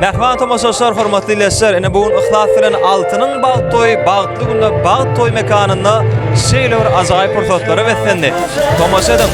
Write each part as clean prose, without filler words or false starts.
Mehman tomasoslar hormatly ilesler, ene bugun ihlas bilen altynyň bagtly günde bagt toy mekanynda şeýle bir azaýyp pursatlary beslendi. Tomas edem.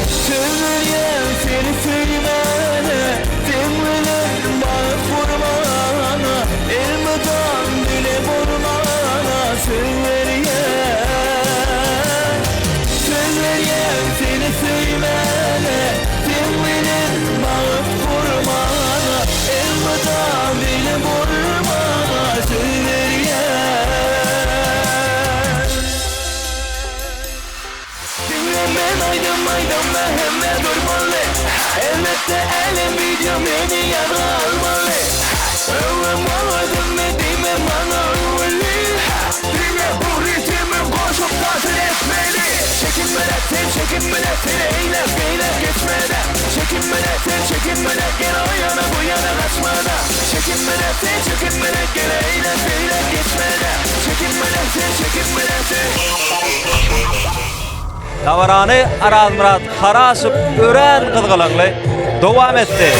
Elbette elim video beni yaralmalı. Ömrüm olmadım dediğime bana öyle. Dime bu ritmi koşup tatil etmeli. Çekinmeden seni eylep geçmeden. Çekinmeden gel o yana bu yana kaçmadan. Çekinmeden gel eylep geçmeden. Çekinmeden Tavarany Araz Murat Karasyp ören kızgılanly dowam etdi.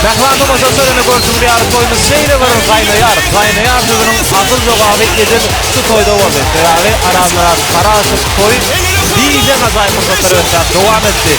Mehman tomasoslarını görsün bir arı toyunu seyle varın kaynayar düzünün akıl zogağı edin şu toyda oldu. Beraber Araz Murat Karasyp toy diýje azaýyp pursatlary ötüp dowam etdi.